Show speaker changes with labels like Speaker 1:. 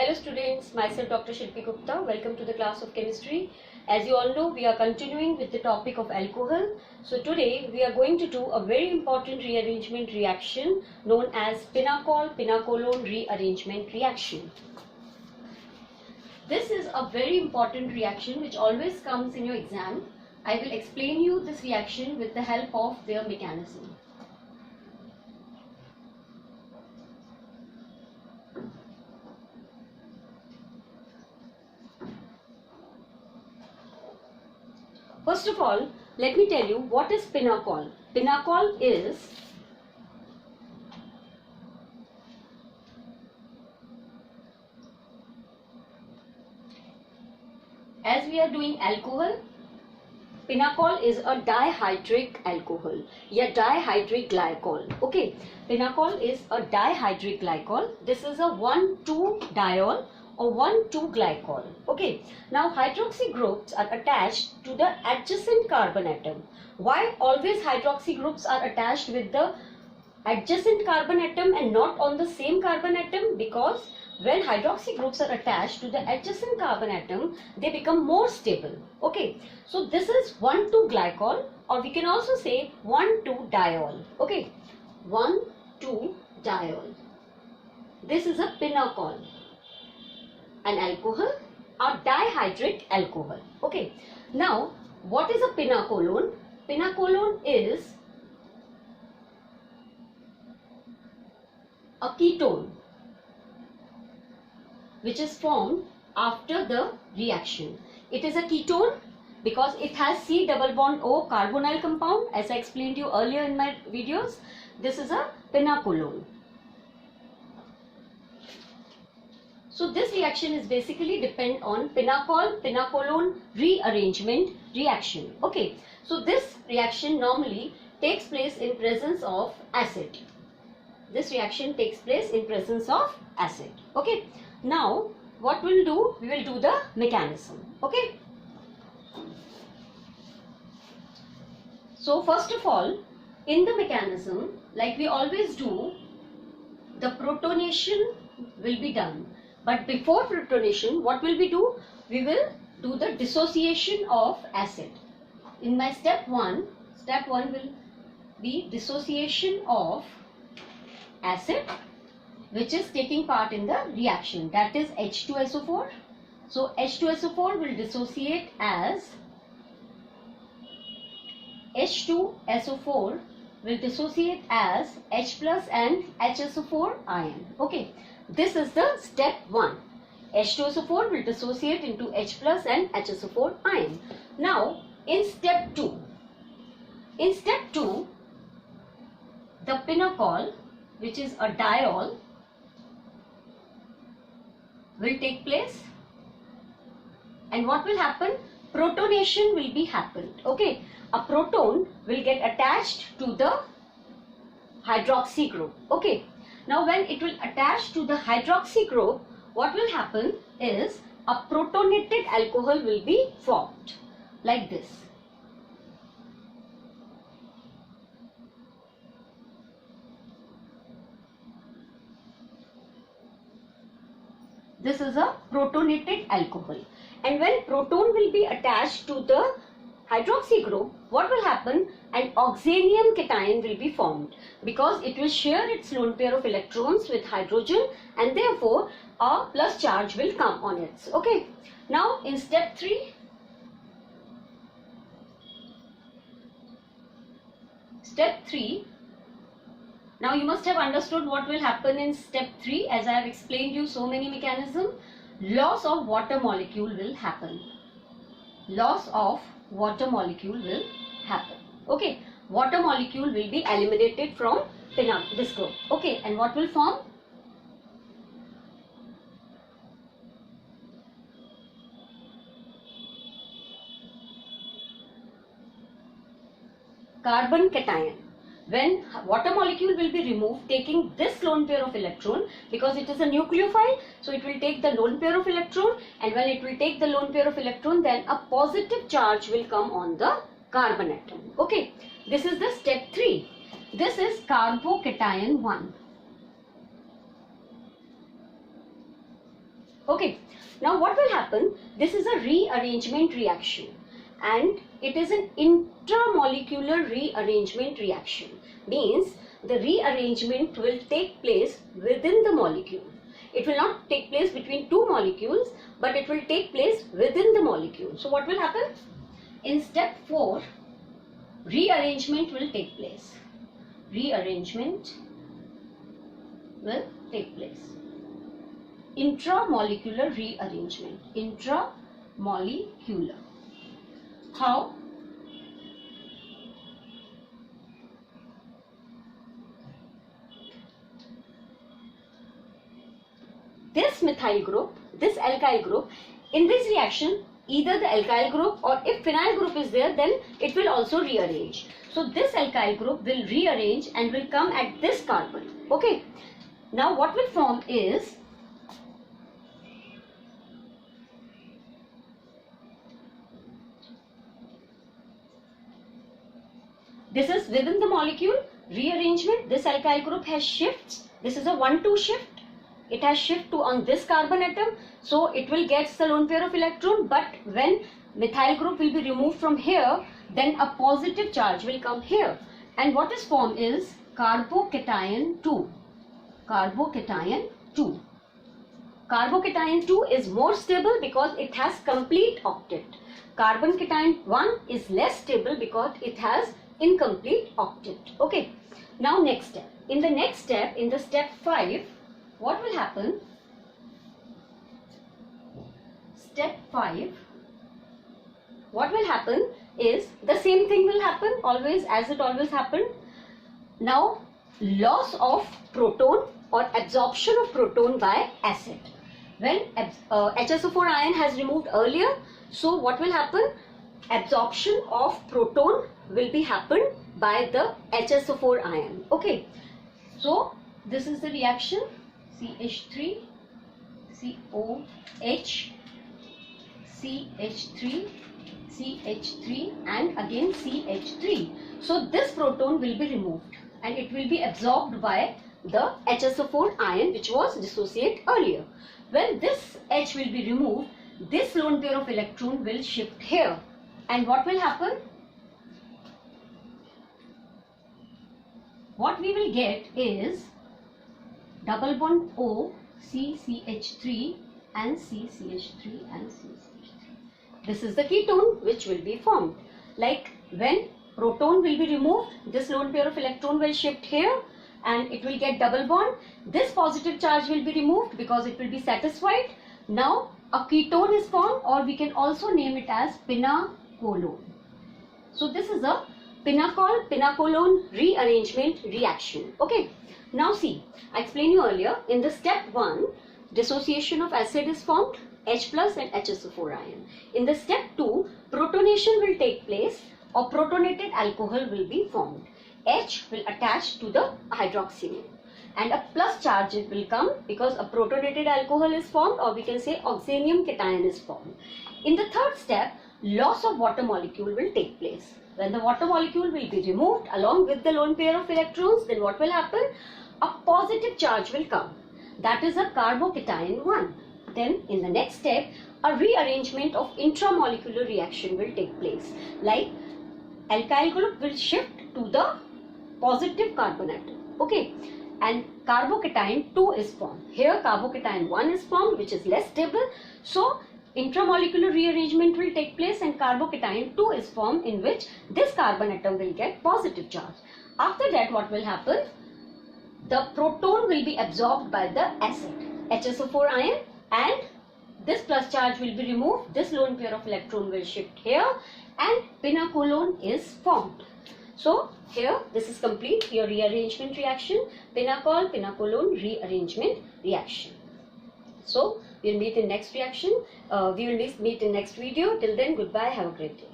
Speaker 1: Hello students, myself Dr. Shilpi Gupta. Welcome to the class of chemistry. As you all know, we are continuing with the topic of alcohol. So today we are going to do a very important rearrangement reaction known as pinacol-pinacolone rearrangement reaction. This is a very important reaction which always comes in your exam. I will explain you this reaction with the help of their mechanism. First of all, let me tell you what is pinacol. Pinacol is as we are doing alcohol, pinacol is a dihydric alcohol या dihydric glycol. Okay, pinacol is a dihydric glycol. This is a 1,2-diol or 1,2-glycol. Okay, now hydroxy groups are attached to the adjacent carbon atom. Why always hydroxy groups are attached with the adjacent carbon atom and not on the same carbon atom? Because when hydroxy groups are attached to the adjacent carbon atom, they become more stable. Okay, so this is 1,2-glycol, or we can also say 1,2-diol. Okay, 1,2-diol. This is a pinacol, an alcohol or dihydric alcohol. Okay, now what is a pinacolone? Pinacolone is a ketone which is formed after the reaction. It is a ketone because it has C double bond O carbonyl compound, as I explained to you earlier in my videos. This is a pinacolone. So this reaction is basically depend on pinacol-pinacolone rearrangement reaction. Okay, so this reaction normally takes place in presence of acid. This reaction takes place in presence of acid. Okay, now what we'll do, we will do the mechanism. Okay, so first of all, in the mechanism, like we always do, the protonation will be done. But before protonation, what will we do? We will do the dissociation of acid. In my step 1 will be dissociation of acid, which is taking part in the reaction, that is H2SO4. So H2SO4 will dissociate as H2SO4 will dissociate as H plus and HSO4 ion. Okay, this is the step 1. H2SO4 will dissociate into H plus and HSO4 ion. Now in step 2, the pinacol, which is a diol, will take place, and what will happen? Protonation will be happened. Okay, a proton will get attached to the hydroxy group. Okay, now when it will attach to the hydroxy group, what will happen is a protonated alcohol will be formed like this. This is a protonated alcohol, and when proton will be attached to the hydroxy group, what will happen? An oxanium cation will be formed because it will share its lone pair of electrons with hydrogen, and therefore a plus charge will come on it. Okay, now in step 3, now you must have understood what will happen in step 3, as I have explained you so many mechanisms. Loss of water molecule will happen. Loss of water molecule will happen. Okay, water molecule will be eliminated from this group. Okay, and what will form? Carbon cation. When water molecule will be removed, taking this lone pair of electron, because it is a nucleophile, so it will take the lone pair of electron, and when it will take the lone pair of electron, then a positive charge will come on the carbon atom. Okay, this is the step 3. This is carbocation 1. Okay, now what will happen? This is a rearrangement reaction and it is an intramolecular rearrangement reaction. Means the rearrangement will take place within the molecule. It will not take place between two molecules, but it will take place within the molecule. So what will happen? In step 4, rearrangement will take place. Rearrangement will take place. Intramolecular rearrangement. Intramolecular. How? This methyl group, this alkyl group, in this reaction, either the alkyl group or if phenyl group is there, then it will also rearrange. So this alkyl group will rearrange and will come at this carbon. Okay. Now what will form is this is within the molecule rearrangement. This alkyl group has shifts. This is a 1-2 shift. It has shift to on this carbon atom, so it will get the lone pair of electron, but when methyl group will be removed from here, then a positive charge will come here. And what is formed is carbocation 2. Carbocation 2. Carbocation 2 is more stable because it has complete octet. Carbon cation 1 is less stable because it has incomplete octet. Okay. Now next step. In the next step, in the step 5, what will happen? Step 5. What will happen is the same thing will happen always as it always happened. Now loss of proton or absorption of proton by acid. When HSO4 ion has removed earlier, so what will happen? Absorption of proton will be happened by the HSO4 ion. Okay. So this is the reaction. CH3, COH, CH3, CH3 and again CH3. So this proton will be removed and it will be absorbed by the HSO4 ion which was dissociated earlier. When this H will be removed, this lone pair of electron will shift here. And what will happen? What we will get is double bond O, CCH3 and CCH3 and CCH3. This is the ketone which will be formed. Like when proton will be removed, this lone pair of electron will shift here and it will get double bond. This positive charge will be removed because it will be satisfied. Now a ketone is formed, or we can also name it as pinacolone. So this is a pinacolone rearrangement reaction. Okay. Now see, I explained you earlier, in the step 1, dissociation of acid is formed, H plus and HSO4 ion. In the step 2, protonation will take place or protonated alcohol will be formed. H will attach to the hydroxyl and a plus charge will come because a protonated alcohol is formed, or we can say oxenium cation is formed. In the third step, loss of water molecule will take place. When the water molecule will be removed along with the lone pair of electrons, then what will happen? A positive charge will come. That is a carbocation 1. Then in the next step, a rearrangement of intramolecular reaction will take place. Like alkyl group will shift to the positive carbon atom. Okay. And carbocation 2 is formed. Here carbocation 1 is formed which is less stable. So intramolecular rearrangement will take place and carbocation 2 is formed in which this carbon atom will get positive charge. After that what will happen? The proton will be absorbed by the acid HSO4 ion and this plus charge will be removed. This lone pair of electron will shift here and pinacolone is formed. So here this is complete your rearrangement reaction, pinacolone rearrangement reaction. So we'll meet in next reaction. We will meet in next video. Till then, goodbye. Have a great day.